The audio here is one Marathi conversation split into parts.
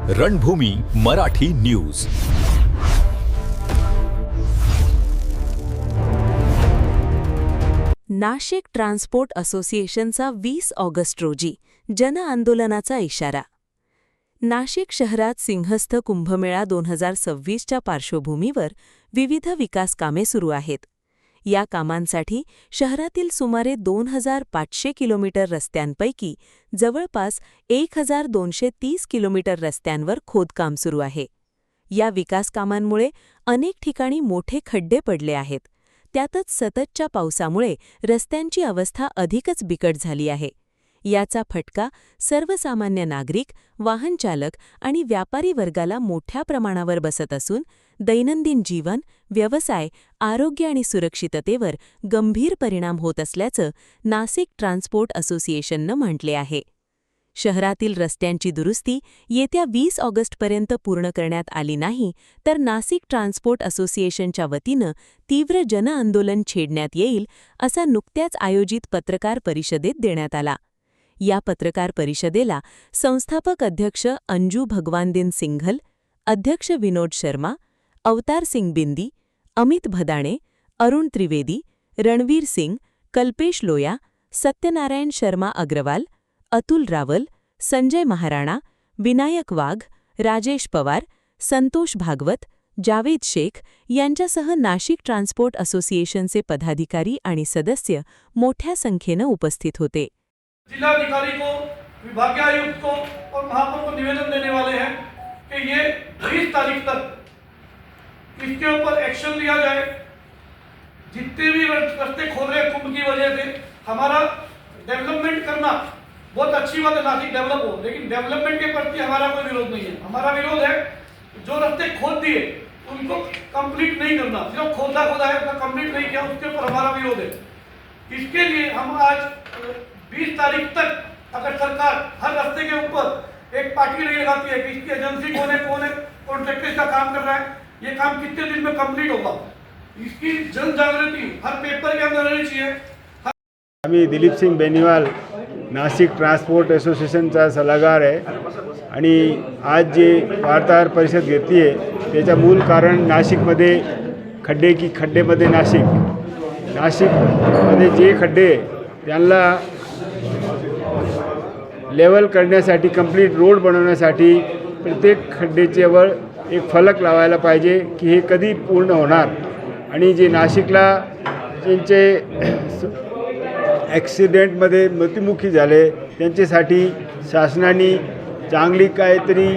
रणभूमी मराठी न्यूज. नाशिक ट्रान्सपोर्ट असोसिएशनचा 20 ऑगस्ट रोजी जनआंदोलनाचा इशारा. नाशिक शहरात सिंहस्थ कुंभमेळा 2026च्या पार्श्वभूमीवर विविध विकास कामे सुरू आहेत. या कामांसाठी शहरातील सुमारे 2500 किलोमीटर रस्त्यांपैकी जवळपास 1230 किलोमीटर रस्त्यांवर खोदकाम सुरू आहे. या विकास कामांमुळे अनेक ठिकाणी मोठे खड्डे पडले आहेत. त्यातच सततच्या पावसामुळे रस्त्यांची अवस्था अधिकच बिकट झाली आहे. याचा फटका सर्वसामान्य नागरिक, वाहनचालक आणि व्यापारी वर्गाला मोठ्या प्रमाणावर बसत असून दैनंदिन जीवन, व्यवसाय, आरोग्य आणि सुरक्षिततेवर गंभीर परिणाम होत असल्याचं नाशिक ट्रान्सपोर्ट असोसिएशननं म्हटले आहे. शहरातील रस्त्यांची दुरुस्ती येत्या 20 ऑगस्टपर्यंत पूर्ण करण्यात आली नाही तर नाशिक ट्रान्सपोर्ट असोसिएशनच्या वतीनं तीव्र जनआंदोलन छेडण्यात येईल, असा नुकत्याच आयोजित पत्रकार परिषदेत देण्यात आला. या पत्रकार परिषदेला संस्थापक अध्यक्ष अंजू भगवानदिन सिंघल, अध्यक्ष विनोद शर्मा, अवतार सिंग बिंदी, अमित भदाणे, अरुण त्रिवेदी, रणवीर सिंग, कल्पेश लोया, सत्यनारायण शर्मा अग्रवाल, अतुल रावल, संजय महाराणा, विनायक वाघ, राजेश पवार, संतोष भागवत, जावेद शेख यांच्यासह नाशिक ट्रान्सपोर्ट असोसिएशनचे पदाधिकारी आणि सदस्य मोठ्या संख्येनं उपस्थित होते. जिलाधिकारी को, विभागीय आयुक्त को और महापौर को निवेदन देने वाले हैं कि ये 20 तारीख तक इसके ऊपर एक्शन लिया जाए. जितने भी रास्ते खोल रहे कुंभ की वजह से हमारा डेवलपमेंट करना बहुत अच्छी बात है, नासिक डेवलप हो, लेकिन डेवलपमेंट के प्रति हमारा कोई विरोध नहीं है. हमारा विरोध है जो रास्ते खोद दिए उनको कंप्लीट नहीं करना, जो खोदा है उसका कंप्लीट नहीं किया, उसके ऊपर हमारा विरोध है. इसके लिए हम आज 20 तारीख तक अगर सरकार हर रास्ते के ऊपर एक पार्टी नहीं लगाती है कि इसकी एजेंसी कौन है, कॉन्ट्रैक्टर का काम कर रहा है, ये काम कितने दिन में कंप्लीट होगा, इसकी जन जागृति हर पेपर के अंदर रहनी चाहिए. आम्ही दिलीप सिंग बेनीवाल नाशिक ट्रान्सपोर्ट असोसिएशनचा सल्लागार आहे आणि आज जे वार्ताहर परिषद घेतली आहे त्याचं मूल कारण नाशिकमध्ये खड्डेमध्ये नाशिकमध्ये जे खड्डे त्यांना लेवल करण्यासाठी, कंप्लीट रोड बनवण्यासाठी प्रत्येक खड्डेच्यावर एक फलक लावायला पाहिजे की हे कधी पूर्ण होणार. आणि जे नाशिकला त्यांचे ॲक्सिडेंटमध्ये मृत्युमुखी झाले त्यांच्यासाठी शासनाने चांगली काहीतरी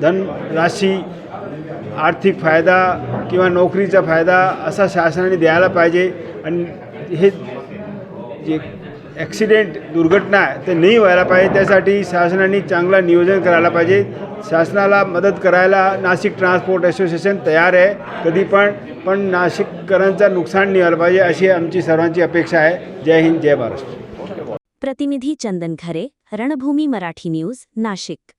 धनराशी, आर्थिक फायदा किंवा नोकरीचा फायदा असा शासनाने द्यायला पाहिजे. आणि हे जे ॲक्सिडेंट, दुर्घटना आहे ते नाही व्हायला पाहिजे. त्यासाठी शासनाने चांगला नियोजन करायला पाहिजे. शासनाला मदत करायला नाशिक ट्रान्सपोर्ट असोसिएशन तयार आहे कधी पण नाशिककरांचं नुकसान नाही व्हायला पाहिजे अशी आमची सर्वांची अपेक्षा आहे. जय हिंद, जय महाराष्ट्र. प्रतिनिधी चंदन खरे, रणभूमी मराठी न्यूज, नाशिक.